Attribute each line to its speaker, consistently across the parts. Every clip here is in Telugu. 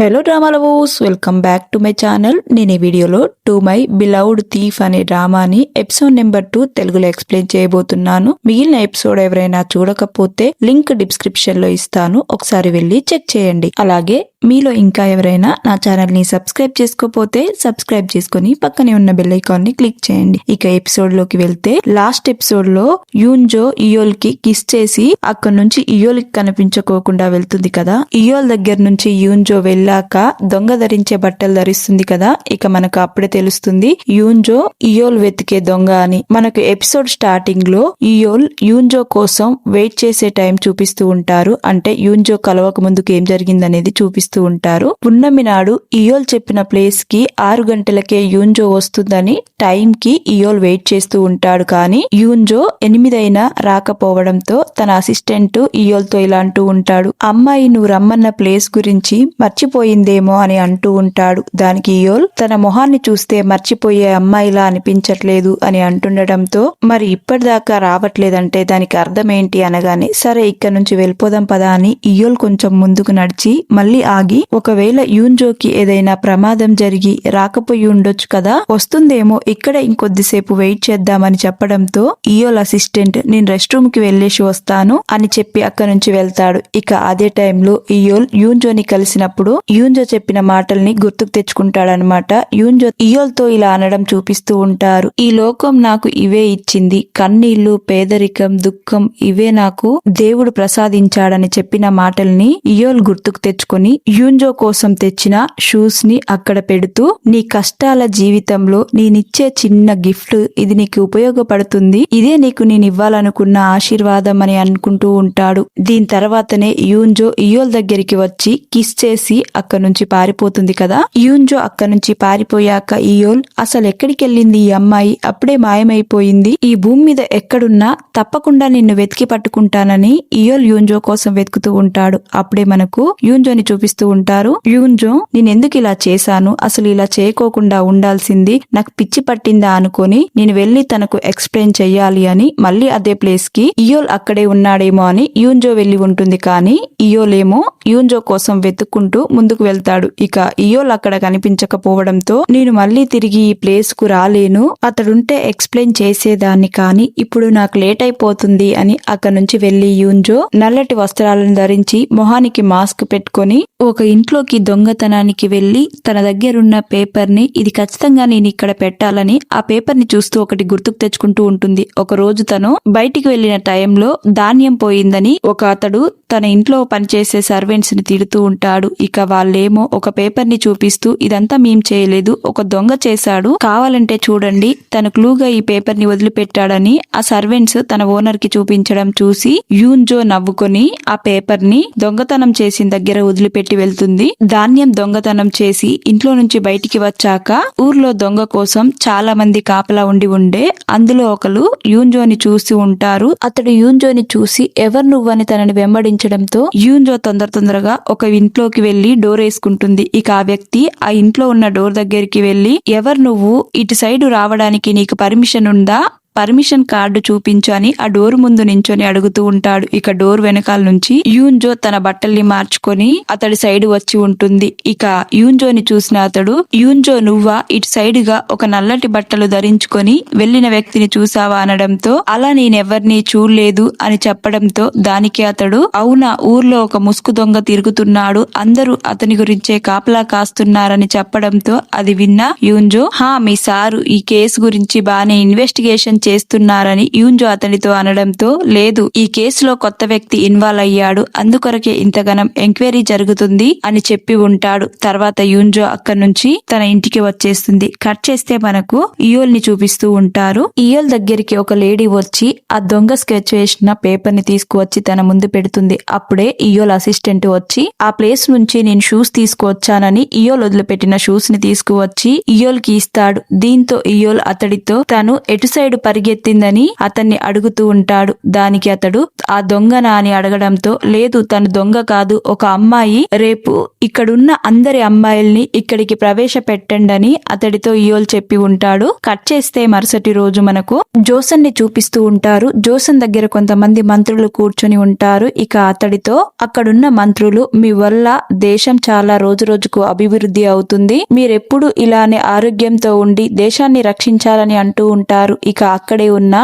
Speaker 1: Hello drama lovers, welcome back to my channel. నేను ఈ వీడియోలో టు మై బిలౌడ్ థీఫ్ అనే డ్రామాని ఎపిసోడ్ నెంబర్ 2 తెలుగులో ఎక్స్ప్లెయిన్ చేయబోతున్నాను. మిగిలిన ఎపిసోడ్ ఎవరైనా చూడకపోతే లింక్ డిస్క్రిప్షన్ లో ఇస్తాను, ఒకసారి వెళ్ళి చెక్ చేయండి. అలాగే మీలో ఇంకా ఎవరైనా నా ఛానల్ ని సబ్స్క్రైబ్ చేసుకోపోతే సబ్స్క్రైబ్ చేసుకుని పక్కనే ఉన్న బెల్ ఐకాన్ ని క్లిక్ చేయండి. ఇక ఎపిసోడ్ లోకి వెళ్తే, లాస్ట్ ఎపిసోడ్ లో యూన్జో ఇయోల్ కి కిస్ చేసి అక్కడ నుంచి ఇయోల్ కి కనిపించుకోకుండా వెళ్తుంది కదా. ఇయోల్ దగ్గర నుంచి యూన్జో వెళ్ళాక దొంగ ధరించే బట్టలు ధరిస్తుంది కదా. ఇక మనకు అప్పుడే తెలుస్తుంది యూన్జో ఇయోల్ వెతికే దొంగ అని. మనకు ఎపిసోడ్ స్టార్టింగ్ లో ఇయోల్ యూన్జో కోసం వెయిట్ చేసే టైం చూపిస్తూ ఉంటారు. అంటే యూన్జో కలవక ముందుకు ఏం జరిగిందనేది చూపిస్తూ ఉంటారు. పున్నమి నాడు ఇయోల్ చెప్పిన ప్లేస్ కి 6 గంటలకే యూన్జో వస్తుందని టైం కి ఇయోల్ వెయిట్ చేస్తూ ఉంటాడు. కానీ యూన్జో 8 అయినా రాకపోవడంతో తన అసిస్టెంట్ ఇయోల్ తో ఇలా అంటూ ఉంటాడు, అమ్మాయి నువ్వు రమ్మన్న ప్లేస్ గురించి మర్చిపోయిందేమో అని అంటూ ఉంటాడు. దానికి ఇయోల్ తన మొహాన్ని చూస్తే మర్చిపోయే అమ్మాయిలా అనిపించట్లేదు అని అంటుండటంతో మరి ఇప్పటిదాకా రావట్లేదంటే దానికి అర్థం ఏంటి అనగానే, సరే ఇక్కడ నుంచి వెళ్ళిపోదాం పదా అని ఇయోల్ కొంచెం ముందుకు నడిచి మళ్ళీ ఆగి, ఒకవేళ యూన్జోకి ఏదైనా ప్రమాదం జరిగి రాకపోయి ఉండొచ్చు కదా, వస్తుందేమో, ఇక్కడ ఇంకొద్దిసేపు వెయిట్ చేద్దామని చెప్పడంతో ఇయోల్ అసిస్టెంట్ నేను రెస్ట్ రూమ్ కి వెళ్లేసి వస్తాను అని చెప్పి అక్కడి నుంచి వెళ్తాడు. ఇక అదే టైంలో ఇయోల్ యూన్జోని కలిసినప్పుడు యూన్జో చెప్పిన మాటల్ని గుర్తుకు తెచ్చుకుంటాడనమాట. యూన్జో ఇయోల్ తో ఇలా అనడం చూపిస్తూ ఉంటారు, ఈ లోకం నాకు ఇవే ఇచ్చింది, కన్నీళ్లు, పేదరికం, దుఃఖం ఇవే నాకు దేవుడు ప్రసాదించాడని చెప్పిన మాటల్ని ఇయోల్ గుర్తుకు తెచ్చుకొని యూన్జో కోసం తెచ్చిన షూస్ ని అక్కడ పెడుతూ, నీ కష్టాల జీవితంలో నేనిచ్చే చిన్న గిఫ్ట్, ఇది నీకు ఉపయోగపడుతుంది, ఇదే నీకు నేను ఇవ్వాలనుకున్న ఆశీర్వాదం అని అనుకుంటూ ఉంటాడు. దీని తర్వాతనే యూన్జో ఇయోల్ దగ్గరికి వచ్చి కిస్ చేసి అక్కడ నుంచి పారిపోతుంది కదా. యూన్జో అక్కడ నుంచి పారిపోయాక ఇయోల్ అసలు ఎక్కడికి వెళ్ళింది ఈ అమ్మాయి, అప్పుడే మాయమైపోయింది, ఈ భూమి మీద ఎక్కడున్నా తప్పకుండా నిన్ను వెతికి పట్టుకుంటానని ఇయోల్ యూన్జో కోసం వెతుకుతూ ఉంటాడు. అప్పుడే మనకు యూన్జోని చూపిస్తూ ఉంటారు. యూన్జో నేనెందుకు ఇలా చేశాను, అసలు ఇలా చేయకోకుండా ఉండాల్సింది, నాకు పిచ్చి పట్టిందా అనుకొని నేను వెళ్లి తనకు ఎక్స్ప్లెయిన్ చెయ్యాలి అని మళ్ళీ అదే ప్లేస్ కి ఇయోల్ అక్కడే ఉన్నాడేమో అని యూన్జో వెళ్లి ఉంటుంది. కానీ ఇయోల్ ఏమో యూన్జో కోసం వెతుక్కుంటూ ముందుకు వెళ్తాడు. ఇక ఇయోల్ అక్కడ కనిపించకపోవడంతో నేను మళ్ళీ తిరిగి ఈ ప్లేస్ కు రాలేను, అతడుంటే ఎక్స్ప్లెయిన్ చేసేదాన్ని, కానీ ఇప్పుడు నాకు లేట్ అయిపోతుంది అని అక్కడ నుంచి వెళ్లి యూన్జో నల్లటి వస్త్రాలను ధరించి మొహానికి మాస్క్ పెట్టుకొని ఒక ఇంట్లోకి దొంగతనానికి వెళ్లి తన దగ్గరున్న పేపర్ ని, ఇది ఖచ్చితంగా నేను ఇక్కడ పెట్టాలని ఆ పేపర్ ని చూస్తూ ఒకటి గుర్తుకు తెచ్చుకుంటూ ఉంటుంది. ఒక రోజు తను బయటికి వెళ్లిన టైంలో ధాన్యం పోయిందని ఒక అతడు తన ఇంట్లో పనిచేసే సర్వెంట్స్ ని తిడుతూ ఉంటాడు. ఇక వాళ్ళేమో ఒక పేపర్ ని చూపిస్తూ, ఇదంతా మేం చేయలేదు, ఒక దొంగ చేశాడు, కావాలంటే చూడండి, తన క్లూగా ఈ పేపర్ ని వదిలిపెట్టాడని ఆ సర్వెంట్స్ తన ఓనర్ కి చూపించడం చూసి యూన్జో నవ్వుకొని ఆ పేపర్ ని దొంగతనం చేసిన దగ్గర వదిలిపెట్టి వెళ్తుంది. ధాన్యం దొంగతనం చేసి ఇంట్లో నుంచి బయటికి వచ్చాక ఊర్లో దొంగ కోసం చాలా మంది కాపలా ఉండే అందులో ఒకరు యూన్జోని చూసి ఉంటారు. అతడు యూన్జోని చూసి ఎవరు నువ్వని తనని వెంబడించడంతో యూన్జో తొందరగా ఒక ఇంట్లోకి వెళ్లి డోర్ వేసుకుంటుంది. ఇక ఆ వ్యక్తి ఆ ఇంట్లో ఉన్న డోర్ దగ్గరికి వెళ్లి, ఎవరు నువ్వు, ఇటు సైడ్ రావడానికి నీకు పర్మిషన్ ఉందా, పర్మిషన్ కార్డు చూపించు అని ఆ డోర్ ముందు నించొని అడుగుతూ ఉంటాడు. ఇక డోర్ వెనకాల నుంచి యూన్జో తన బట్టల్ని మార్చుకొని అతడి సైడ్ వచ్చి ఉంటుంది. ఇక యూన్జోని చూసిన అతడు, యూన్జో నువ్వా, ఇటు సైడ్ గా ఒక నల్లటి బట్టలు ధరించుకొని వెళ్లిన వ్యక్తిని చూసావా అనడంతో, అలా నేనెవరిని చూడలేదు అని చెప్పడంతో దానికి అతడు, అవునా, ఊర్లో ఒక ముసుగు దొంగ తిరుగుతున్నాడు, అందరూ అతని గురించే కాపలా కాస్తున్నారని చెప్పడంతో అది విన్న యూన్జో, హా మీ సారు ఈ కేసు గురించి బానే ఇన్వెస్టిగేషన్ చేస్తున్నారని యూన్జో అతనితో అనడంతో, లేదు, ఈ కేసులో కొత్త వ్యక్తి ఇన్వాల్వ్ అయ్యాడు, అందుకొరకే ఇంతగానం ఎంక్వైరీ జరుగుతుంది అని చెప్పి ఉంటాడు. తర్వాత యూన్జో అక్కడి నుంచి తన ఇంటికి వచ్చేస్తుంది. కట్ చేస్తే మనకు ఇయోల్ ని చూపిస్తూ ఉంటారు. ఇయోల్ దగ్గరికి ఒక లేడీ వచ్చి ఆ దొంగ స్కెచ్ వేసిన పేపర్ ని తీసుకువచ్చి తన ముందు పెడుతుంది. అప్పుడే ఇయోల్ అసిస్టెంట్ వచ్చి ఆ ప్లేస్ నుంచి నేను షూస్ తీసుకువచ్చానని ఇయోల్ వదిలిపెట్టిన షూస్ ని తీసుకువచ్చి ఇయోల్ కి ఇస్తాడు. దీంతో ఇయోల్ అతడితో తను ఎటు సైడ్ పరిగెత్తిందని అతన్ని అడుగుతూ ఉంటాడు. దానికి అతడు ఆ దొంగనా అని అడగడంతో లేదు తను దొంగ కాదు, ఒక అమ్మాయి, రేపు ఇక్కడున్న అందరి అమ్మాయిల్ని ఇక్కడికి ప్రవేశపెట్టండని అతడితో ఇయోల్ చెప్పి ఉంటాడు. కట్ చేస్తే మరుసటి రోజు మనకు జోసన్ ని చూపిస్తూ ఉంటారు. జోసన్ దగ్గర కొంతమంది మంత్రులు కూర్చొని ఉంటారు. ఇక అతడితో అక్కడున్న మంత్రులు, మీ వల్ల దేశం చాలా రోజు రోజుకు అభివృద్ధి అవుతుంది, మీరెప్పుడు ఇలానే ఆరోగ్యంతో ఉండి దేశాన్ని రక్షించాలని అంటూ ఉంటారు. ఇక అక్కడే ఉన్న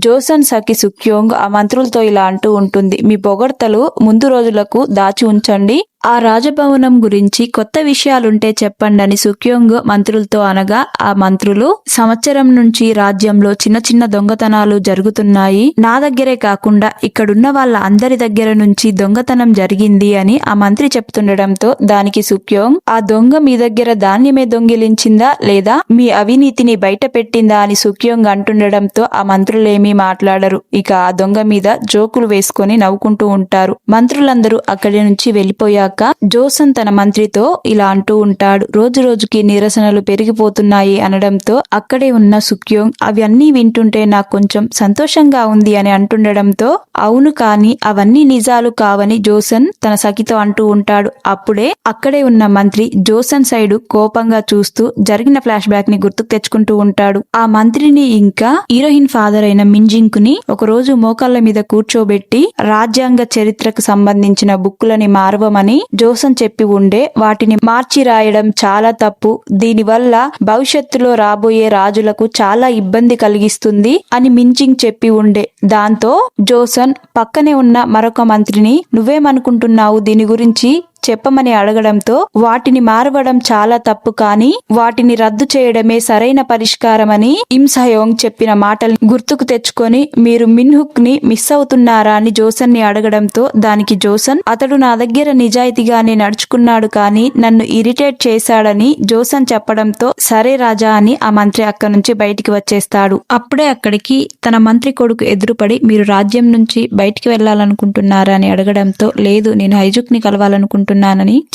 Speaker 1: జోసన్ సఖి సుక్యోంగ్ ఆ మంత్రులతో ఇలా అంటూ ఉంటుంది, మీ పొగడ్తలు ముందు రోజులకు దాచి ఉంచండి, ఆ రాజభవనం గురించి కొత్త విషయాలుంటే చెప్పండి అని సుక్యోంగ్ మంత్రులతో అనగా ఆ మంత్రులు, సంవత్సరం నుంచి రాజ్యంలో చిన్న చిన్న దొంగతనాలు జరుగుతున్నాయి, నా దగ్గరే కాకుండా ఇక్కడున్న వాళ్ళ అందరి దగ్గర నుంచి దొంగతనం జరిగింది అని ఆ మంత్రి చెప్తుండటంతో దానికి సుక్యోంగ్, ఆ దొంగ మీ దగ్గర ధాన్యమే దొంగిలించిందా లేదా మీ అవినీతిని బయట పెట్టిందా అని సుక్యోంగ్ అంటుండటంతో ఆ మంత్రులేమీ మాట్లాడరు. ఇక ఆ దొంగ మీద జోకులు వేసుకొని నవ్వుకుంటూ ఉంటారు. మంత్రులందరూ అక్కడి నుంచి వెళ్లిపోయాక జోసన్ తన మంత్రితో ఇలా అంటూ ఉంటాడు, రోజు రోజుకి నిరసనలు పెరిగిపోతున్నాయి అనడంతో అక్కడే ఉన్న సుక్యోంగ్, అవి అన్నీ వింటుంటే నాకు కొంచెం సంతోషంగా ఉంది అని అంటుండడంతో అవును కానీ అవన్నీ నిజాలు కావని జోసన్ తన సఖితో అంటూ ఉంటాడు. అప్పుడే అక్కడే ఉన్న మంత్రి జోసన్ సైడు కోపంగా చూస్తూ జరిగిన ఫ్లాష్ బ్యాక్ ని గుర్తుకు తెచ్చుకుంటూ ఉంటాడు. ఆ మంత్రిని ఇంకా హీరోయిన్ ఫాదర్ అయిన మింజింగ్ ని ఒక రోజు మోకాళ్ళ మీద కూర్చోబెట్టి రాజ్యాంగ చరిత్రకు సంబంధించిన బుక్కులని మారవమని జోసన్ చెప్పి ఉండే, వాటిని మార్చి రాయడం చాలా తప్పు, దీనివల్ల భవిష్యత్తులో రాబోయే రాజులకు చాలా ఇబ్బంది కలిగిస్తుంది అని మింజింగ్ చెప్పి ఉండే. దాంతో జోసన్ పక్కనే ఉన్న మరొక మంత్రిని, నువ్వేమనుకుంటున్నావు దీని గురించి చెప్పమని అడగడంతో, వాటిని మారవడం చాలా తప్పు కానీ వాటిని రద్దు చేయడమే సరైన పరిష్కారమని ఇమ్ సయోంగ్ చెప్పిన మాటల్ని గుర్తుకు తెచ్చుకొని, మీరు మిన్హుక్ ని మిస్ అవుతున్నారా అని జోసన్ ని అడగడంతో దానికి జోసన్, అతడు నా దగ్గర నిజాయితీగానే నడుచుకున్నాడు కానీ నన్ను ఇరిటేట్ చేశాడని జోసన్ చెప్పడంతో సరే రాజా అని ఆ మంత్రి అక్కడి నుంచి బయటికి వచ్చేస్తాడు. అప్పుడే అక్కడికి తన మంత్రి కొడుకు ఎదురుపడి, మీరు రాజ్యం నుంచి బయటికి వెళ్లాలనుకుంటున్నారా అని అడగడంతో లేదు నేను హైజుక్ ని కలవాలనుకుంటున్నానని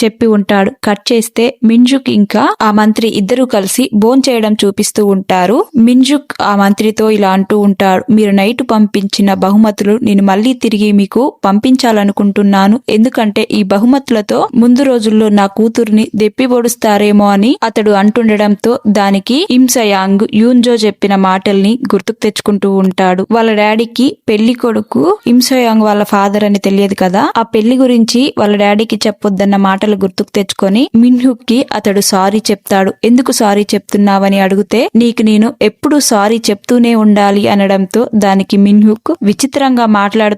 Speaker 1: చెప్పి ఉంటాడు. కట్ చేస్తే మింజుక్ ఇంకా ఆ మంత్రి ఇద్దరు కలిసి భోన్ చేయడం చూపిస్తూ ఉంటారు. మింజుక్ ఆ మంత్రితో ఇలా అంటూ ఉంటాడు, మీరు నైట్ పంపించిన బహుమతులు నేను మళ్ళీ తిరిగి మీకు పంపించాలనుకుంటున్నాను, ఎందుకంటే ఈ బహుమతులతో ముందు రోజుల్లో నా కూతుర్ని దెప్పిబొడుస్తారేమో అని అతడు అంటుండడంతో దానికి ఇమ్ సయాంగ్ యూన్జో చెప్పిన మాటల్ని గుర్తుకు తెచ్చుకుంటూ ఉంటాడు. వాళ్ళ డాడీకి పెళ్లి కొడుకు ఇమ్ సయాంగ్ వాళ్ళ ఫాదర్ అని తెలియదు కదా, ఆ పెళ్లి గురించి వాళ్ళ డాడీకి చెప్పొద్దన్న మాటలు గుర్తుకు తెచ్చుకొని మిన్హుక్ కి అతడు సారీ చెప్తాడు. ఎందుకు సారీ చెప్తున్నావని అడిగితే, నీకు నేను ఎప్పుడు సారీ చెప్తూనే ఉండాలి అనడంతో దానికి మిన్హుక్, విచిత్రంగా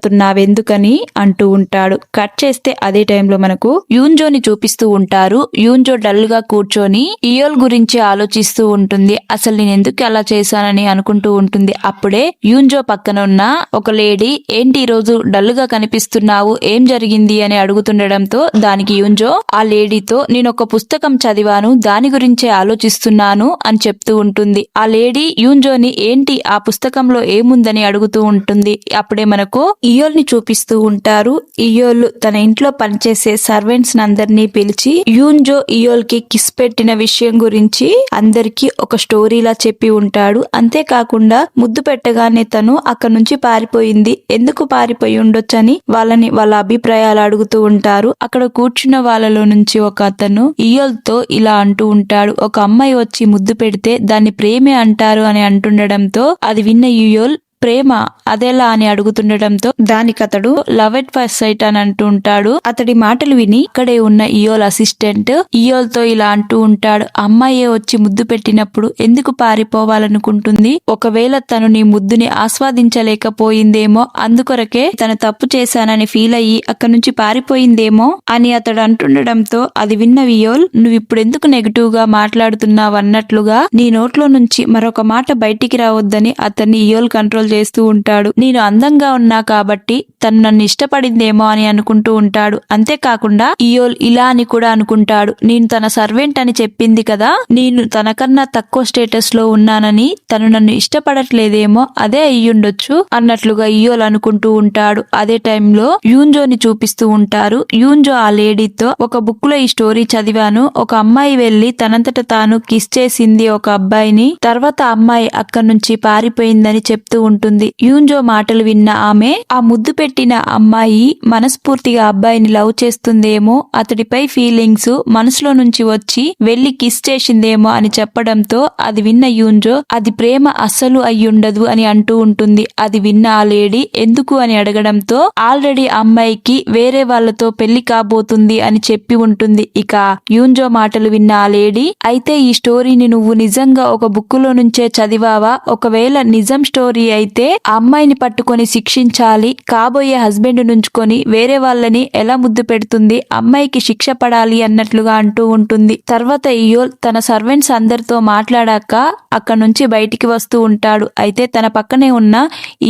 Speaker 1: మాట్లాడుతున్నావెందుకని అంటూ ఉంటాడు. కట్ చేస్తే అదే టైంలో మనకు యూన్జోని చూపిస్తూ ఉంటారు. యూన్జో డల్ గా కూర్చొని ఇయోల్ గురించి ఆలోచిస్తూ ఉంటుంది. అసలు నేను ఎందుకు అలా చేశానని అనుకుంటూ ఉంటుంది. అప్పుడే యూన్జో పక్కన ఉన్న ఒక లేడీ, ఏంటి ఈ రోజు డల్ గా కనిపిస్తున్నావు, ఏం జరిగింది అని అడుగుతుండడంతో దానికి యూన్జో ఆ లేడీతో, నేను ఒక పుస్తకం చదివాను, దాని గురించే ఆలోచిస్తున్నాను అని చెప్తూ ఉంటుంది. ఆ లేడీ యూన్జోని ఏంటి ఆ పుస్తకంలో ఏముందని అడుగుతూ ఉంటుంది. అప్పుడే మనకు ఇయోల్ ని చూపిస్తూ ఉంటారు. ఇయోల్ తన ఇంట్లో పనిచేసే సర్వెంట్స్ అందరినీ పిలిచి యూన్జో ఇయోల్ కి కిస్ పెట్టిన విషయం గురించి అందరికి ఒక స్టోరీలా చెప్పి ఉంటాడు. అంతేకాకుండా ముద్దు పెట్టగానే తను అక్కడి నుంచి పారిపోయింది, ఎందుకు పారిపోయి ఉండొచ్చని వాళ్ళ అభిప్రాయాలు అడుగుతూ ఉంటారు. అక్కడ కూర్చున్న వాళ్ళలో నుంచి ఒక అతను ఇయోల్ తో ఇలా అంటూ ఉంటాడు, ఒక అమ్మాయి వచ్చి ముద్దు పెడితే దాన్ని ప్రేమే అంటారు అని అంటుండడంతో అది విన్న ఇయోల్, ప్రేమ అదెలా అని అడుగుతుండటంతో దానికి అతడు లవ్ ఎట్ ఫస్ట్ సైట్ అని అంటూ ఉంటాడు. అతడి మాటలు విని ఇక్కడే ఉన్న ఇయోల్ అసిస్టెంట్ ఇయోల్ తో ఇలా అంటూ ఉంటాడు, అమ్మాయే వచ్చి ముద్దు పెట్టినప్పుడు ఎందుకు పారిపోవాలనుకుంటుంది, ఒకవేళ తను నీ ముద్దుని ఆస్వాదించలేకపోయిందేమో, అందుకొరకే తను తప్పు చేశానని ఫీల్ అయ్యి అక్కడి నుంచి పారిపోయిందేమో అని అతడు అంటుండడంతో అది విన్న ఇయోల్, నువ్వు ఇప్పుడు ఎందుకు నెగిటివ్ గా మాట్లాడుతున్నావు అన్నట్లుగా నీ నోట్లో నుంచి మరొక మాట బయటికి రావద్దని అతన్ని ఇయోల్ కంట్రోల్ చేస్తూ ఉంటాడు. నేను అందంగా ఉన్నా కాబట్టి తను నన్ను ఇష్టపడిందేమో అని అనుకుంటూ ఉంటాడు. అంతేకాకుండా ఇయోల్ ఇలా అని కూడా అనుకుంటాడు, నేను తన సర్వెంట్ అని చెప్పింది కదా, నేను తనకన్నా తక్కువ స్టేటస్ లో ఉన్నానని తను నన్ను ఇష్టపడట్లేదేమో, అదే అయ్యుండొచ్చు అన్నట్లుగా ఇయోల్ అనుకుంటూ ఉంటాడు. అదే టైంలో యూన్జోని చూపిస్తూ ఉంటారు. యూన్జో ఆ లేడీతో, ఒక బుక్ లో ఈ స్టోరీ చదివాను, ఒక అమ్మాయి వెళ్లి తనంతట తాను కిస్ చేసింది ఒక అబ్బాయిని, తర్వాత అమ్మాయి అక్కడి నుంచి పారిపోయిందని చెప్తూ ఉంటుంది. యూన్జో మాటలు విన్న ఆమె ఆ ముద్దు పెట్టిన అమ్మాయి మనస్ఫూర్తిగా అబ్బాయిని లవ్ చేస్తుందేమో, అతడిపై ఫీలింగ్స్ మనసులో నుంచి వచ్చి వెళ్లి కిస్ చేసిందేమో అని చెప్పడంతో అది విన్న యూన్జో అది ప్రేమ అస్సలు అయ్యుండదు అని అంటూ ఉంటుంది. అది విన్న ఆ లేడీ ఎందుకు అని అడగడంతో ఆల్రెడీ అమ్మాయికి వేరే వాళ్ళతో పెళ్లి కాబోతుంది అని చెప్పి ఉంటుంది. ఇక యూన్జో మాటలు విన్న ఆ లేడీ, అయితే ఈ స్టోరీని నువ్వు నిజంగా ఒక బుక్ లో నుంచే చదివావా? ఒకవేళ నిజం స్టోరీ అయితే ఆ అమ్మాయిని పట్టుకొని శిక్షించాలి, కాబోయే హస్బెండ్ నుంచుకొని వేరే వాళ్ళని ఎలా ముద్దు పెడుతుంది, అమ్మాయికి శిక్ష పడాలి అన్నట్లుగా అంటూ ఉంటుంది. తర్వాత ఇయోల్ తన సర్వెంట్స్ అందరితో మాట్లాడాక అక్కడ నుంచి బయటికి వస్తూ ఉంటాడు. అయితే తన పక్కనే ఉన్న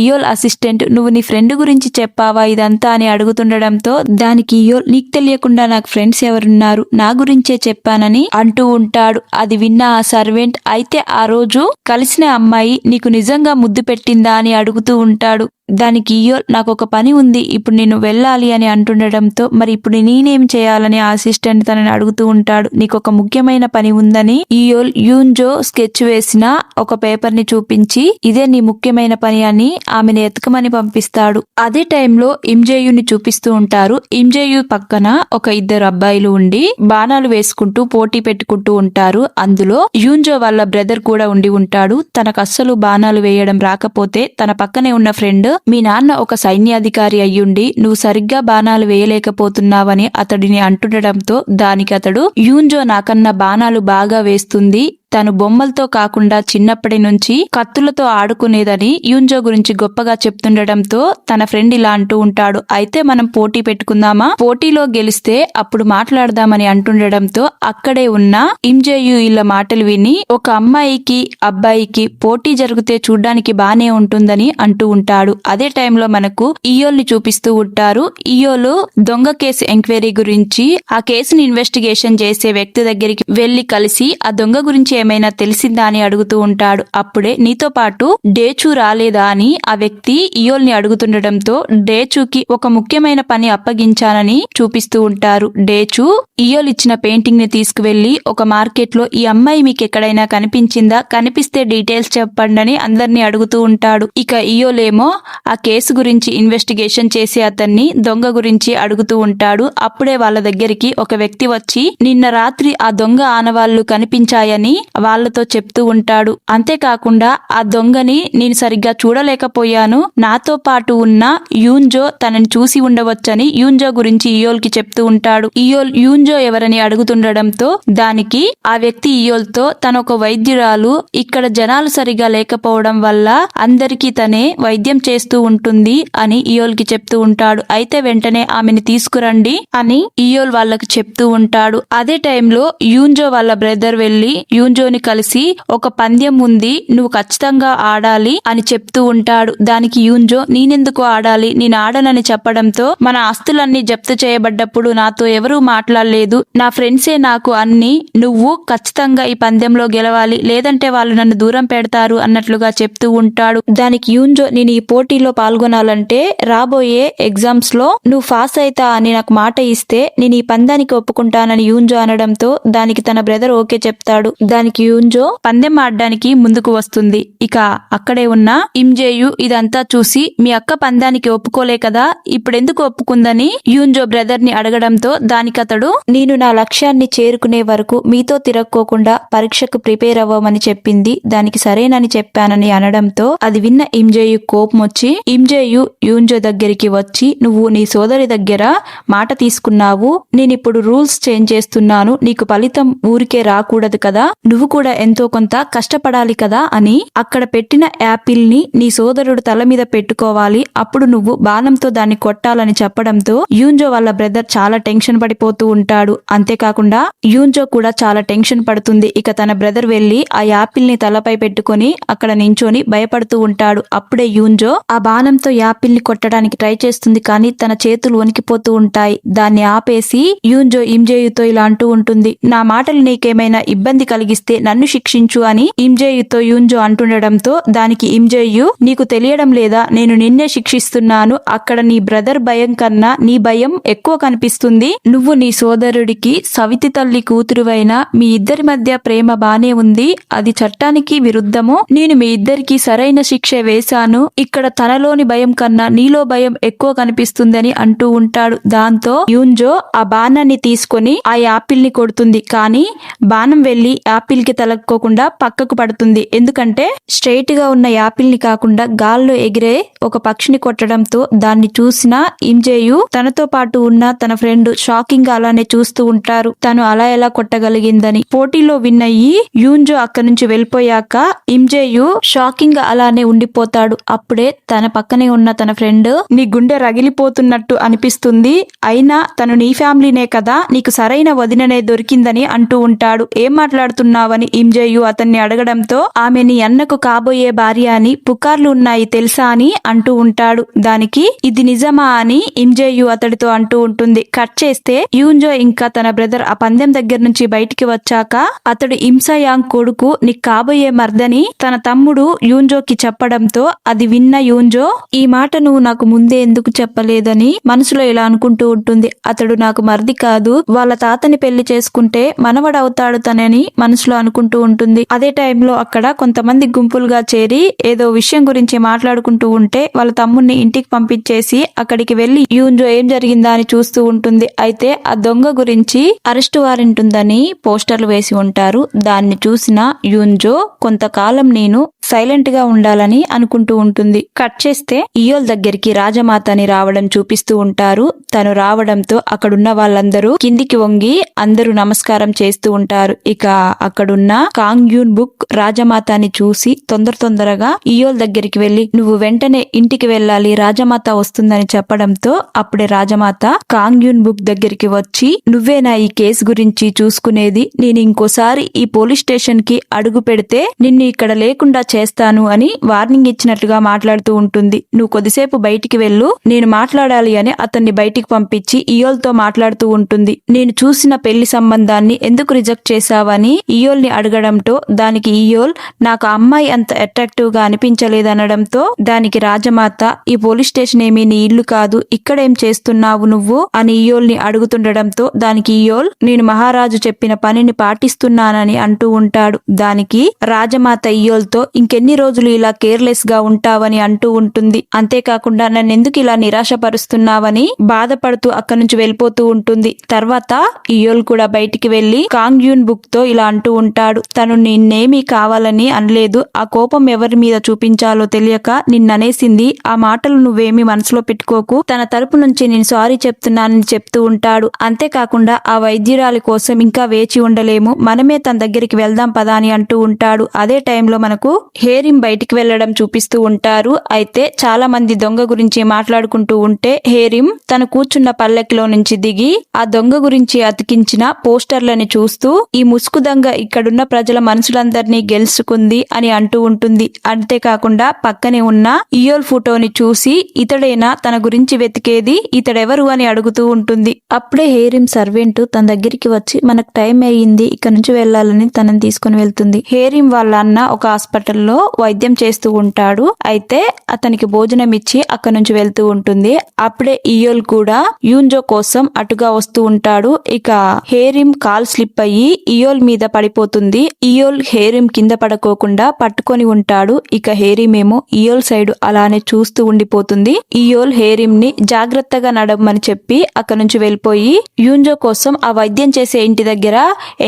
Speaker 1: ఇయోల్ అసిస్టెంట్, నువ్వు నీ ఫ్రెండ్ గురించి చెప్పావా ఇదంతా అని అడుగుతుండడంతో దానికి ఇయోల్, నీకు తెలియకుండా నాకు ఫ్రెండ్స్ ఎవరున్నారు, నా గురించే చెప్పానని అంటూ ఉంటాడు. అది విన్న ఆ సర్వెంట్, అయితే ఆ రోజు కలిసిన అమ్మాయి నీకు నిజంగా ముద్దు పెట్టిందా అని అడుగుతూ ఉంటాడు. దానికి ఇయోల్, నాకు ఒక పని ఉంది, ఇప్పుడు నేను వెళ్ళాలి అని అంటుండడంతో మరి ఇప్పుడు నేనేం చేయాలని అసిస్టెంట్ తనని అడుగుతూ ఉంటాడు. నీకు ఒక ముఖ్యమైన పని ఉందని ఇయోల్ యూన్జో స్కెచ్ వేసిన ఒక పేపర్ ని చూపించి ఇదే నీ ముఖ్యమైన పని అని ఆమెను ఎతకమని పంపిస్తాడు. అదే టైంలో ఇంజేయుని చూపిస్తూ ఉంటారు. ఇంజేయు పక్కన ఒక ఇద్దరు అబ్బాయిలు ఉండి బాణాలు వేసుకుంటూ పోటీ పెట్టుకుంటూ ఉంటారు. అందులో యూన్జో వాళ్ళ బ్రదర్ కూడా ఉండి ఉంటాడు. తనకు అస్సలు బాణాలు వేయడం రాకపోతే తన పక్కనే ఉన్న ఫ్రెండ్, మీ నాన్న ఒక సైన్యాధికారి అయ్యుండి నువ్వు సరిగ్గా బాణాలు వేయలేకపోతున్నావని అతడిని అంటుండడంతో దానికి అతడు, యూన్జో నాకన్నా బాణాలు బాగా వేస్తుంది, తను బొమ్మలతో కాకుండా చిన్నప్పటి నుంచి కత్తులతో ఆడుకునేదని యూన్జో గురించి గొప్పగా చెప్తుండడంతో తన ఫ్రెండ్ ఇలా అంటూ ఉంటాడు, అయితే మనం పోటీ పెట్టుకుందామా, పోటీలో గెలిస్తే అప్పుడు మాట్లాడదామని అంటుండడంతో అక్కడే ఉన్న ఇంజేయు ఇలా మాటలు విని, ఒక అమ్మాయికి అబ్బాయికి పోటీ జరిగితే చూడ్డానికి బానే ఉంటుందని అంటూ ఉంటాడు. అదే టైంలో మనకు ఇయోల్ ని చూపిస్తూ ఉంటారు. ఇయోలు దొంగ కేసు ఎంక్వైరీ గురించి ఆ కేసుని ఇన్వెస్టిగేషన్ చేసే వ్యక్తి దగ్గరికి వెళ్లి కలిసి ఆ దొంగ గురించి ఏమైనా తెలిసిందా అని అడుగుతూ ఉంటాడు. అప్పుడే నీతో పాటు డేచు రాలేదా అని ఆ వ్యక్తి ఇయోల్ ని అడుగుతుండడంతో డేచుకి ఒక ముఖ్యమైన పని అప్పగించానని చూపిస్తూ ఉంటారు. డేచు ఇయోల్ ఇచ్చిన పెయింటింగ్ ని తీసుకువెళ్లి ఒక మార్కెట్ లో ఈ అమ్మాయి మీకు ఎక్కడైనా కనిపించిందా, కనిపిస్తే డీటెయిల్స్ చెప్పండి అని అందరినీ అడుగుతూ ఉంటాడు. ఇక ఇయోలేమో ఆ కేసు గురించి ఇన్వెస్టిగేషన్ చేసి అతన్ని దొంగ గురించి అడుగుతూ ఉంటాడు. అప్పుడే వాళ్ళ దగ్గరికి ఒక వ్యక్తి వచ్చి నిన్న రాత్రి ఆ దొంగ ఆనవాళ్లు కనిపించాయని వాళ్లతో చెప్తూ ఉంటాడు. అంతేకాకుండా ఆ దొంగని నేను సరిగ్గా చూడలేకపోయాను, నాతో పాటు ఉన్న యూన్జో తనని చూసి ఉండవచ్చని యూన్జో గురించి ఇయోల్ కి చెప్తూ ఉంటాడు. ఇయోల్ యూన్జో ఎవరని అడుగుతుండడంతో దానికి ఆ వ్యక్తి ఇయోల్ తో తన ఒక వైద్యురాలు, ఇక్కడ జనాలు సరిగా లేకపోవడం వల్ల అందరికీ తనే వైద్యం చేస్తూ ఉంటుంది అని ఇయోల్ కి చెప్తూ ఉంటాడు. అయితే వెంటనే ఆమెని తీసుకురండి అని ఇయోల్ వాళ్ళకి చెప్తూ ఉంటాడు. అదే టైంలో యూన్జో వాళ్ళ బ్రదర్ వెళ్లి యూన్జోని కలిసి ఒక పందెం ఉంది, నువ్వు ఖచ్చితంగా ఆడాలి అని చెప్తూ ఉంటాడు. దానికి యూన్జో, నేనెందుకు ఆడాలి, నేను ఆడనని చెప్పడంతో మన ఆస్తులన్నీ జప్తు చేయబడ్డప్పుడు నాతో ఎవరూ మాట్లాడలేదు, నా ఫ్రెండ్సే నాకు అన్ని, నువ్వు ఖచ్చితంగా ఈ పందెంలో గెలవాలి లేదంటే వాళ్ళు నన్ను దూరం పెడతారు అన్నట్లుగా చెప్తూ ఉంటాడు. దానికి యూన్జో, నేను ఈ పోటీలో పాల్గొనాలంటే రాబోయే ఎగ్జామ్స్ లో నువ్వు పాస్ అయితా అని నాకు మాట ఇస్తే నేను ఈ పందానికి ఒప్పుకుంటానని యూన్జో అనడంతో దానికి తన బ్రదర్ ఓకే చెప్తాడు. దానికి యూన్జో పందెం ఆడడానికి ముందుకు వస్తుంది. ఇక అక్కడే ఉన్న ఇంజేయు ఇదంతా చూసి, మీ అక్క పందానికి ఒప్పుకోలే కదా, ఇప్పుడెందుకు ఒప్పుకుందని యూన్జో బ్రదర్ ని అడగడంతో దానికి అతడు, నేను నా లక్ష్యాన్ని చేరుకునే వరకు మీతో తిరక్కోకుండా పరీక్షకు ప్రిపేర్ అవ్వమని చెప్పింది, దానికి సరేనని చెప్పానని అనడంతో అది విన్న ఇంజేయు కోపం వచ్చి ఇంజేయు యూన్జో దగ్గరికి వచ్చి, నువ్వు నీ సోదరి దగ్గర మాట తీసుకున్నావు, నేనిప్పుడు రూల్స్ చేంజ్ చేస్తున్నాను, నీకు ఫలితం ఊరికే రాకూడదు కదా, నువ్వు కూడా ఎంతో కొంత కష్టపడాలి కదా అని అక్కడ పెట్టిన యాపిల్ ని నీ సోదరుడు తల మీద పెట్టుకోవాలి, అప్పుడు నువ్వు బాణంతో దాన్ని కొట్టాలని చెప్పడంతో యూన్జో వాళ్ళ బ్రదర్ చాలా టెన్షన్ పడిపోతూ ఉంటాడు. అంతేకాకుండా యూన్జో కూడా చాలా టెన్షన్ పడుతుంది. ఇక తన బ్రదర్ వెళ్లి ఆ యాపిల్ ని తలపై పెట్టుకొని అక్కడ నించొని భయపడుతూ ఉంటాడు. అప్పుడే యూన్జో ఆ బాణంతో యాపిల్ ని కొట్టడానికి ట్రై చేస్తుంది, కానీ తన చేతులు వణికిపోతూ ఉంటాయి. దాన్ని ఆపేసి యూన్జో ఇమ్జేయుతో ఇలా అంటూ ఉంటుంది, నా మాటలు నీకేమైనా ఇబ్బంది కలిగిస్తే నన్ను శిక్షించు అని ఇమ్జేయుతో యూన్జో అంటుండడంతో దానికి ఇమ్జేయు, నీకు తెలియడం లేదా, నేను నిన్నే శిక్షిస్తున్నాను. అక్కడ నీ బ్రదర్ భయం కన్నా నీ భయం ఎక్కువ కనిపిస్తుంది. నువ్వు నీ సోదరుడికి సవితి తల్లి కూతురువైన మీ ఇద్దరి మధ్య ప్రేమ బానే ఉంది, అది చట్టానికి విరుద్ధము. నేను మీ ఇద్దరికి సరైన శిక్ష వేశాను. ఇక్కడ తనలోని భయం కన్నా నీలో భయం ఎక్కువ కనిపిస్తుందని అంటూ ఉంటాడు. దాంతో యూన్జో ఆ బాణాన్ని తీసుకొని ఆ యాపిల్ ని కొడుతుంది. కానీ బాణం వెళ్లి యాపిల్ కి తలక్కోకుండా పక్కకు పడుతుంది. ఎందుకంటే స్ట్రైట్ గా ఉన్న యాపిల్ ని కాకుండా గాల్లో ఎగిరే ఒక పక్షిని కొట్టడంతో దాన్ని చూసిన ఇమ్జేయు తనతో పాటు ఉన్న తన ఫ్రెండ్ షాకింగ్ గా అలానే చూస్తూ ఉంటారు, తను అలా ఎలా కొట్టగలిగిందని. పోటీలో విన్ అయ్యి యూన్జో అక్కడి నుంచి వెళ్ళిపోయాక ఇమ్జేయు షాకింగ్ గా అలానే ఉండిపోతాడు. అప్పుడే తన పక్కనే ఉన్న తన ఫ్రెండ్, నీ గుండె రగిలిపోతున్నట్టు అనిపిస్తుంది, అయినా తను నీ ఫ్యామిలీనే కదా, నీకు సరైన వదిననే దొరికిందని అంటూ ఉంటాడు. ఏం మాట్లాడుతున్నావని ఇమ్జేయు అతన్ని అడగడంతో ఆమె నీ అన్నకు కాబోయే భార్య అని పుకార్లు ఉన్నాయి తెలుసా అని అంటూ ఉంటాడు. దానికి ఇది నిజమా అని ఇమ్జేయు అతడితో అంటూ ఉంటుంది. కట్ చేస్తే యూన్జో ఇంకా తన బ్రదర్ ఆ పందెం దగ్గర నుంచి బయటికి వచ్చాక అతడు ఇమ్సయాంగ్ కొడుకు నీకు కాబోయే మర్దని తన తమ్ముడు యూన్జోకి చెప్పడంతో అది విన్న యూన్జో, ఈ మాట నువ్వు నాకు ముందే ఎందుకు చెప్పలేదని మనసులో ఇలా అనుకుంటూ ఉంటుంది. అతడు నాకు మర్ది కాదు, వాళ్ళ తాతని పెళ్లి చేసుకుంటే మనవడవుతాడు తనని మనసులో అనుకుంటూ ఉంటుంది. అదే టైంలో అక్కడ కొంతమంది గుంపులుగా చేరి ఏదో విషయం గురించి మాట్లాడుకుంటూ ఉంటే వాళ్ళ తమ్ముడిని ఇంటికి పంపించేసి అక్కడికి వెళ్లి యూన్జో ఏం జరిగిందా అని చూస్తూ ఉంటుంది. అయితే ఆ దొంగ గురించి అరెస్టు వారెంట్ ఉందని పోస్టర్లు వేసి ఉంటారు. దాన్ని చూసిన యూన్జో కొంతకాలం నేను సైలెంట్ గా ఉండాలని అనుకుంటూ ఉంటుంది. కట్ చేస్తే ఇయోల్ దగ్గరికి రాజమాతని రావడం చూపిస్తూ ఉంటారు. తను రావడంతో అక్కడున్న వాళ్ళందరూ కిందికి వంగి అందరూ నమస్కారం చేస్తూ ఉంటారు. ఇక అక్కడున్న కాంగ్ యూన్ బుక్ రాజమాతని చూసి తొందరగా ఇయోల్ దగ్గరికి వెళ్లి నువ్వు వెంటనే ఇంటికి వెళ్ళాలి, రాజమాత వస్తుందని చెప్పడంతో అప్పుడే రాజమాత కాంగ్ యూన్ బుక్ దగ్గరికి వచ్చి, నువ్వేనా ఈ కేసు గురించి చూసుకునేది, నేను ఇంకోసారి ఈ పోలీస్ స్టేషన్ కి అడుగు పెడితే నిన్ను ఇక్కడ లేకుండా చేస్తాను అని వార్నింగ్ ఇచ్చినట్లుగా మాట్లాడుతూ ఉంటుంది. నువ్వు కొద్దిసేపు బయటికి వెళ్ళు, నేను మాట్లాడాలి అని అతన్ని బయటికి పంపించి ఇయోల్ తో మాట్లాడుతూ ఉంటుంది. నేను చూసిన పెళ్లి సంబంధాన్ని ఎందుకు రిజెక్ట్ చేశావని ఇయోల్ ని అడగడంతో దానికి ఇయోల్, నాకు అమ్మాయి అంత అట్రాక్టివ్ గా అనిపించలేదనడంతో దానికి రాజమాత, ఈ పోలీస్ స్టేషన్ ఏమీ నీ ఇల్లు కాదు, ఇక్కడేం చేస్తున్నావు నువ్వు అని ఇయోల్ ని అడుగుతుండడంతో దానికి ఇయోల్, నేను మహారాజు చెప్పిన పనిని పాటిస్తున్నానని అంటూ ఉంటాడు. దానికి రాజమాత ఇయోల్తో, ఇంకెన్ని రోజులు ఇలా కేర్లెస్ గా ఉంటావని అంటూ ఉంటుంది. అంతేకాకుండా నన్నెందుకు ఇలా నిరాశపరుస్తున్నావని బాధపడుతూ అక్కడి నుంచి వెళ్ళిపోతూ ఉంటుంది. తర్వాత ఇయోల్ కూడా బయటికి వెళ్లి కాంగ్ యూన్ బుక్ తో ఇలా అంటూ ఉంటాడు, తను నిన్నేమీ కావాలని అనలేదు, ఆ కోపం ఎవరి మీద చూపించాలో తెలియక నిన్ననేసింది, ఆ మాటలు నువ్వేమీ మనసులో పెట్టుకోకు, తన తరపు నుంచి నేను సారీ చెప్తున్నానని చెప్తూ ఉంటాడు. అంతేకాకుండా ఆ వైద్యురాలి కోసం ఇంకా వేచి ఉండలేము, మనమే తన దగ్గరికి వెళ్దాం పదా అని అంటూ ఉంటాడు. అదే టైంలో మనకు హేరిం బయటికి వెళ్లడం చూపిస్తూ ఉంటారు. అయితే చాలా మంది దొంగ గురించి మాట్లాడుకుంటూ ఉంటే హేరిం తను కూర్చున్న పల్లెకిలో నుంచి దిగి ఆ దొంగ గురించి అతికించిన పోస్టర్లని చూస్తూ, ఈ ముసుగు దొంగ ఇక్కడున్న ప్రజల మనసులందరినీ గెలుచుకుంది అని అంటూ ఉంటుంది. అంతేకాకుండా పక్కనే ఉన్న ఇయోల్ ఫోటోని చూసి ఇతడేనా తన గురించి వెతికేది, ఇతడెవరు అని అడుగుతూ ఉంటుంది. అప్పుడే హేరిం సర్వెంట్ తన దగ్గరికి వచ్చి మనకు టైం అయ్యింది, ఇక్కడ నుంచి వెళ్లాలని తనని తీసుకుని వెళ్తుంది. హేరిం వాళ్ళ అన్న ఒక హాస్పిటల్లో వైద్యం చేస్తూ ఉంటాడు. అయితే అతనికి భోజనం ఇచ్చి అక్కడి నుంచి వెళ్తూ ఉంటుంది. అప్పుడే ఇయోల్ కూడా యూన్జో కోసం అటుగా వస్తూ ఉంటాడు. ఇక హేరిం కాల్ స్లిప్ అయ్యి ఇయోల్ మీద పడిపోతుంది. ఇయోల్ హేరిం కింద పడుకోకుండా పట్టుకొని ఉంటాడు. ఇక హేరిం ఏమో ఇయోల్ సైడ్ అలానే చూస్తూ ఉండిపోతుంది. ఇయోల్ హేరిం ని జాగ్రత్తగా నడవమని చెప్పి అక్కడి నుంచి వెళ్ళిపోయి యూన్జో కోసం ఆ వైద్యం చేసే ఇంటి దగ్గర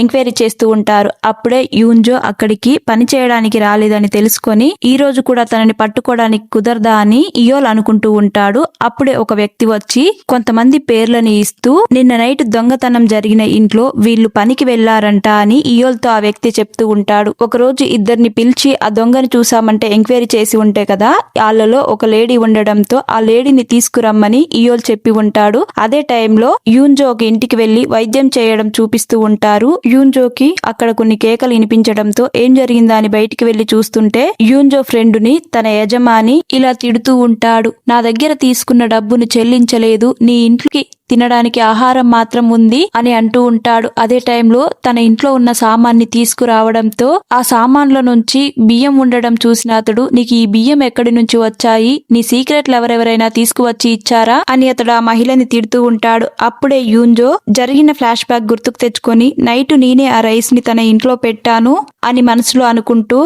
Speaker 1: ఎంక్వైరీ చేస్తూ ఉంటారు. అప్పుడే యూన్జో అక్కడికి పని చేయడానికి రాలేదని తెలుసుకొని ఈ రోజు కూడా తనని పట్టుకోవడానికి కుదరదా అని ఇయోల్ అనుకుంటూ ఉంటాడు. అప్పుడే ఒక వ్యక్తి వచ్చి కొంతమంది పేర్లని ఇస్తూ నిన్న నైట్ దొంగతనం జరిగిన ఇంట్లో వీళ్ళు పనికి వెళ్లారంట అని ఇయోల్ ఇయోల్తో ఆ వ్యక్తి చెప్తూ ఉంటాడు. ఒకరోజు ఇద్దరిని పిలిచి ఆ దొంగని చూసామంటే ఎంక్వైరీ చేసి ఉంటే కదా, వాళ్ళలో ఒక లేడీ ఉండడంతో ఆ లేడీని తీసుకురమ్మని ఇయోల్ చెప్పి ఉంటాడు. అదే టైంలో యూన్జో ఒక ఇంటికి వెళ్లి వైద్యం చేయడం చూపిస్తూ ఉంటారు. యూన్జోకి అక్కడ కొన్ని కేకలు వినిపించడంతో ఏం జరిగిందా అని బయటికి వెళ్లి చూస్తుంటే యూన్జో ఫ్రెండ్ ని తన యజమాని ఇలా తిడుతూ ఉంటాడు. నా దగ్గర తీసుకున్న డబ్బును చెల్లించలేదు, నీ ఇంటికి తినడానికి ఆహారం మాత్రం ఉంది అని అంటూ ఉంటాడు. అదే టైంలో తన ఇంట్లో ఉన్న సామాన్ని తీసుకురావడంతో ఆ సామాన్ల నుంచి బియ్యం ఉండడం చూసిన అతడు, నీకు ఈ బియ్యం ఎక్కడి నుంచి వచ్చాయి, నీ సీక్రెట్లు ఎవరెవరైనా తీసుకువచ్చి ఇచ్చారా అని అతడు ఆ మహిళని తిడుతూ ఉంటాడు. అప్పుడే యూన్జో జరిగిన ఫ్లాష్ బ్యాక్ గుర్తుకు తెచ్చుకొని నైట్ నేనే ఆ రైస్ ని తన ఇంట్లో పెట్టాను అని మనసులో అనుకుంటూ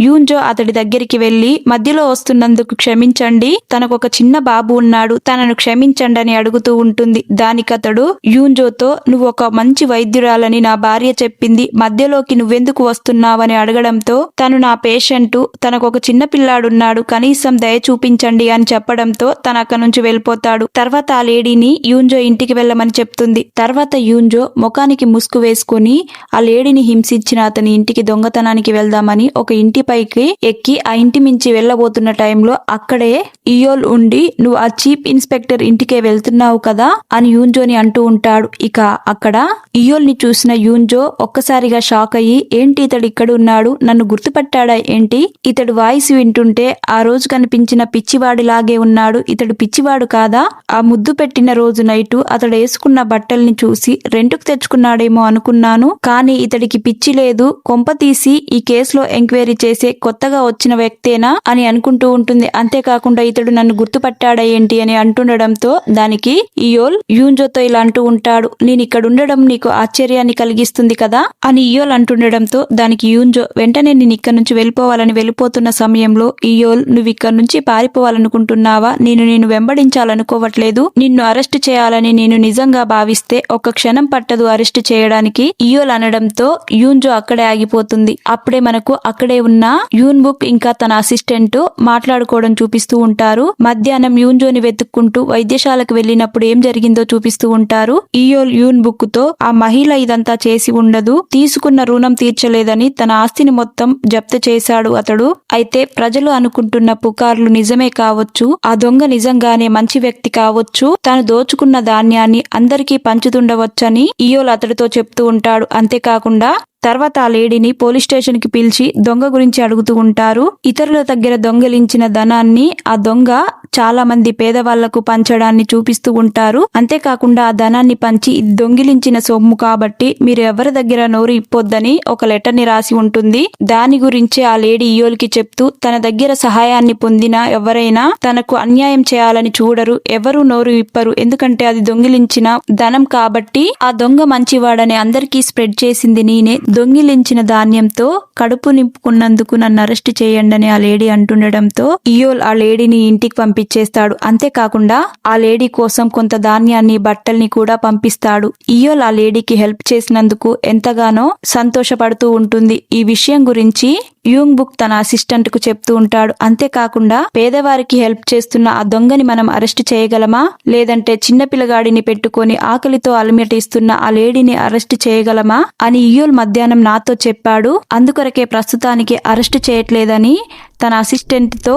Speaker 1: యూన్జో అతడి దగ్గరికి వెళ్లి మధ్యలో వస్తున్నందుకు క్షమించండి, తనకు ఒక చిన్న బాబు ఉన్నాడు, తనను క్షమించండి అని అడుగుతూ ఉంటుంది. దానికతడు యూన్జోతో, నువ్వు ఒక మంచి వైద్యురాలని నా భార్య చెప్పింది, మధ్యలోకి నువ్వెందుకు వస్తున్నావని అడగడంతో తను నా పేషెంట్, తనకు ఒక చిన్న పిల్లాడున్నాడు, కనీసం దయ చూపించండి అని చెప్పడంతో తన అక్కడి నుంచి వెళ్ళిపోతాడు. తర్వాత ఆ లేడీని యూన్జో ఇంటికి వెళ్ళమని చెప్తుంది. తర్వాత యూన్జో ముఖానికి ముసుగు వేసుకుని ఆ లేడీని హింసించిన అతని ఇంటికి దొంగతనానికి వెళ్దామని ఒక ఇంటిపైకి ఎక్కి ఆ ఇంటి మించి వెళ్ళబోతున్న టైంలో అక్కడే ఇయోల్ ఉండి, నువ్వు ఆ చీఫ్ ఇన్స్పెక్టర్ ఇంటికే వెళ్తున్నావు కదా అని యూన్జోని అంటూ ఉంటాడు. ఇక అక్కడ ఇయోల్ ని చూసిన యూన్జో ఒక్కసారిగా షాక్ అయ్యి, ఏంటి ఇతడు ఇక్కడ ఉన్నాడు, నన్ను గుర్తుపట్టాడా ఏంటి, ఇతడు వాయిస్ వింటుంటే ఆ రోజు కనిపించిన పిచ్చివాడిలాగే ఉన్నాడు, ఇతడు పిచ్చివాడు కాదా, ఆ ముద్దు పెట్టిన రోజు నైటు అతడు వేసుకున్న బట్టల్ని చూసి రెంటుకు తెచ్చుకున్నాడేమో అనుకున్నాను, కానీ ఇతడికి పిచ్చి లేదు, కొంప తీసి ఈ కేసులో ఎంక్వైరీ చేసే కొత్తగా వచ్చిన వ్యక్తేనా అని అనుకుంటూ ఉంటుంది. అంతేకాకుండా ఇతడు నన్ను గుర్తుపట్టాడా ఏంటి అని అంటుండడంతో దానికి ఇయోల్ యూన్జోతో ఇలా అంటూ ఉంటాడు, నేను ఇక్కడ ఉండడం నీకు ఆశ్చర్యాన్ని కలిగిస్తుంది కదా అని ఇయోల్ అంటుండడంతో దానికి యూన్జో, వెంటనే నేను ఇక్కడ నుంచి వెళ్ళిపోవాలని వెళ్ళిపోతున్న సమయంలో ఇయోల్, నువ్వు ఇక్కడ నుంచి పారిపోవాలనుకుంటున్నావా, నేను వెంబడించాలనుకోవట్లేదు, నిన్ను అరెస్ట్ చేయాలని నేను నిజంగా భావిస్తే ఒక్క క్షణం పట్టదు అరెస్ట్ చేయడానికి ఇయోల్ అనడంతో యూన్జో అక్కడే ఆగిపోతుంది. అప్పుడే మనకు అక్కడే ఉన్న యూన్ బుక్ ఇంకా తన అసిస్టెంట్ మాట్లాడుకోవడం చూపిస్తూ ఉంటారు. మధ్యాహ్నం యూన్జోని వెతుక్కుంటూ వైద్యశాలకు వెళ్ళినప్పుడు ఏం జరిగిందో చూపిస్తూ ఉంటారు. ఇయోల్ యూన్ బుక్ తో, ఆ మహిళ ఇదంతా చేసి ఉండదు, తీసుకున్న రుణం తీర్చలేదని తన ఆస్తిని మొత్తం జప్తు చేశాడు అతడు. అయితే ప్రజలు అనుకుంటున్న పుకార్లు నిజమే కావచ్చు, ఆ దొంగ నిజంగానే మంచి వ్యక్తి కావచ్చు, తాను దోచుకున్న ధాన్యాన్ని అందరికీ పంచుతుండవచ్చని ఇయోల్ అతడితో చెప్తూ ఉంటాడు. అంతేకాకుండా తర్వాత ఆ లేడీని పోలీస్ స్టేషన్ కి పిలిచి దొంగ గురించి అడుగుతూ ఉంటారు. ఇతరుల దగ్గర దొంగలించిన ధనాన్ని ఆ దొంగ చాలా మంది పేదవాళ్లకు పంచడాన్ని చూపిస్తూ ఉంటారు. అంతేకాకుండా ఆ ధనాన్ని పంచి ఇది దొంగిలించిన సొమ్ము కాబట్టి మీరు ఎవరి దగ్గర నోరు ఇప్పొద్దని ఒక లెటర్ ని రాసి ఉంటుంది. దాని గురించి ఆ లేడీ ఇయోల్ కి చెప్తూ, తన దగ్గర సహాయాన్ని పొందిన ఎవరైనా తనకు అన్యాయం చేయాలని చూడరు, ఎవరు నోరు ఇప్పరు, ఎందుకంటే అది దొంగిలించిన ధనం కాబట్టి. ఆ దొంగ మంచివాడని అందరికీ స్ప్రెడ్ చేసింది నేనే, దొంగిలించిన ధాన్యంతో కడుపు నింపుకున్నందుకు నన్ను అరెస్ట్ చేయండి అని ఆ లేడీ అంటుండడంతో ఇయోల్ ఆ లేడీని ఇంటికి పంపించేస్తాడు. అంతేకాకుండా ఆ లేడీ కోసం కొంత ధాన్యాన్ని బట్టల్ని కూడా పంపిస్తాడు. ఇయోల్ ఆ లేడీకి హెల్ప్ చేసినందుకు ఎంతగానో సంతోషపడుతూ ఉంటుంది. ఈ విషయం గురించి యూంగ్ బుక్ తన అసిస్టెంట్ కు చెప్తూ ఉంటాడు. అంతేకాకుండా పేదవారికి హెల్ప్ చేస్తున్న ఆ దొంగని మనం అరెస్ట్ చేయగలమా, లేదంటే చిన్న పిల్లగాడిని పెట్టుకొని ఆకలితో అలమటిస్తున్న ఆ లేడీని అరెస్ట్ చేయగలమా అని ఇయోల్ మధ్యాహ్నం నాతో చెప్పాడు. అందుకొరకే ప్రస్తుతానికి అరెస్ట్ చేయట్లేదని తన అసిస్టెంట్ తో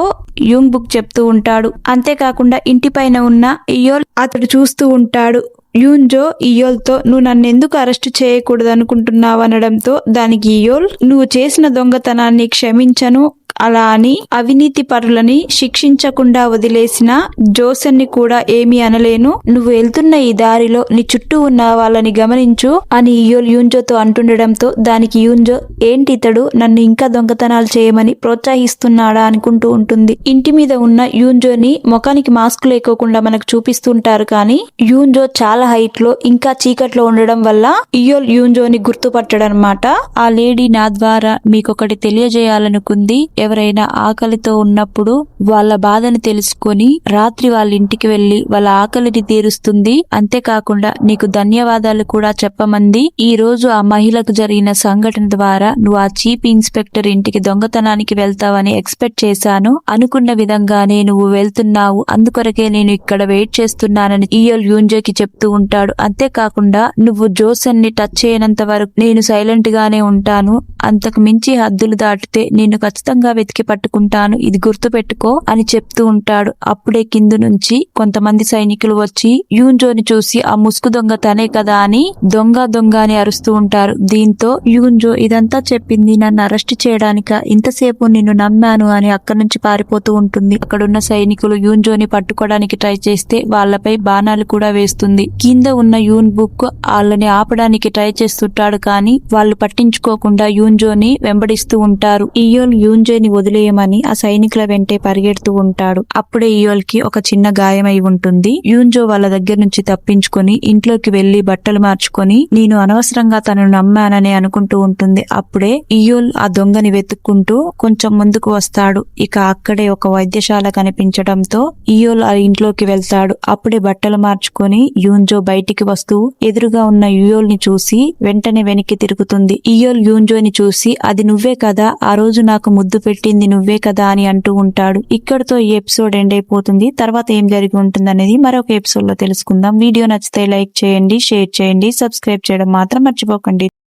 Speaker 1: యూంగ్ బుక్ చెప్తూ ఉంటాడు. అంతేకాకుండా ఇంటిపైన ఉన్న ఇయోల్ అతడు చూస్తూ ఉంటాడు. యూన్జో ఇయోల్తో, నువ్వు నన్నెందుకు అరెస్ట్ చేయకూడదు అనుకుంటున్నావు అనడంతో దానికి ఇయోల్, నువ్వు చేసిన దొంగతనాన్ని క్షమించను, అలా అని అవినీతి పరులని శిక్షించకుండా వదిలేసిన జోసెన్ని కూడా ఏమీ అనలేను, నువ్వు వెళ్తున్న ఈ దారిలో నీ చుట్టూ ఉన్న వాళ్ళని గమనించు అని ఇయోల్ యూన్జోతో అంటుండడంతో దానికి యూన్జో, ఏంటి ఇతడు నన్ను ఇంకా దొంగతనాలు చేయమని ప్రోత్సహిస్తున్నాడా అనుకుంటూ ఉంటుంది. ఇంటి మీద ఉన్న యూన్జోని ముఖానికి మాస్క్ లేకోకుండా మనకు చూపిస్తుంటారు, కానీ యూన్జో చాలా హైట్ లో ఇంకా చీకట్లో ఉండడం వల్ల ఇయోల్ యూన్జోని గుర్తుపట్టడనమాట. ఆ లేడీ నా ద్వారా మీకొకటి తెలియజేయాలనుకుంది, ఎవరైనా ఆకలితో ఉన్నప్పుడు వాళ్ళ బాధను తెలుసుకొని రాత్రి వాళ్ళ ఇంటికి వెళ్లి వాళ్ళ ఆకలిని తీరుస్తుంది. అంతేకాకుండా నీకు ధన్యవాదాలు కూడా చెప్పమంది. ఈ రోజు ఆ మహిళకు జరిగిన సంఘటన ద్వారా నువ్వు ఆ చీఫ్ ఇన్స్పెక్టర్ ఇంటికి దొంగతనానికి వెళ్తావని ఎక్స్పెక్ట్ చేశాను. అనుకున్న విధంగానే నువ్వు వెళ్తున్నావు, అందుకొరకే నేను ఇక్కడ వెయిట్ చేస్తున్నానని ఈయోల్ యూన్జోకి చెప్తూ ఉంటాడు. అంతేకాకుండా నువ్వు జోసన్ ని టచ్ చేయనంత వరకు నేను సైలెంట్ గానే ఉంటాను, అంతకు మించి హద్దులు దాటితే నిన్ను ఖచ్చితంగా వెతికి పట్టుకుంటాను, ఇది గుర్తు పెట్టుకో అని చెప్తూ ఉంటాడు. అప్పుడే కింద నుంచి కొంతమంది సైనికులు వచ్చి యూన్జోని చూసి ఆ ముసుగు దొంగ తనే కదా అని దొంగ దొంగ అని అరుస్తూ ఉంటారు. దీంతో యూన్జో ఇదంతా చెప్పింది నన్ను అరెస్ట్ చేయడానిక, ఇంతసేపు నిన్ను నమ్మాను అని అక్కడి నుంచి పారిపోతూ ఉంటుంది. అక్కడున్న సైనికులు యూన్జోని పట్టుకోవడానికి ట్రై చేస్తే వాళ్ళపై బాణాలు కూడా వేస్తుంది. కింద ఉన్న యూన్ బుక్ వాళ్ళని ఆపడానికి ట్రై చేస్తుంటాడు, కానీ వాళ్ళు పట్టించుకోకుండా యూన్జోని వెంబడిస్తూ ఉంటారు. ఈయోల్ యూన్జోని వదిలేయమని ఆ సైనికుల వెంటే పరిగెడుతూ ఉంటాడు. అప్పుడే ఈయోల్ కి ఒక చిన్న గాయమై ఉంటుంది. యూన్జో వాళ్ళ దగ్గర నుంచి తప్పించుకొని ఇంట్లోకి వెళ్లి బట్టలు మార్చుకొని నేను అనవసరంగా తనను నమ్మానని అనుకుంటూ ఉంటుంది. అప్పుడే ఈయోల్ ఆ దొంగని వెతుక్కుంటూ కొంచెం ముందుకు వస్తాడు. ఇక అక్కడే ఒక వైద్యశాల కనిపించడంతో ఈయోల్ ఆ ఇంట్లోకి వెళ్తాడు. అప్పుడే బట్టలు మార్చుకొని యూన్జో బయటికి వస్తూ ఎదురుగా ఉన్న ఈయోల్ ని చూసి వెంటనే వెనక్కి తిరుగుతుంది. ఈయోల్ యూన్జోని చూసి అది నువ్వే కదా, ఆ రోజు నాకు ముద్దు పెట్టింది నువ్వే కదా అని అంటూ ఉంటాడు. ఇక్కడతో ఈ ఎపిసోడ్ ఎండ్ అయిపోతుంది. తర్వాత ఏం జరిగి ఉంటుంది అనేది మరొక ఎపిసోడ్ లో తెలుసుకుందాం. వీడియో నచ్చితే లైక్ చేయండి, షేర్ చేయండి, సబ్స్క్రైబ్ చేయడం మాత్రం మర్చిపోకండి.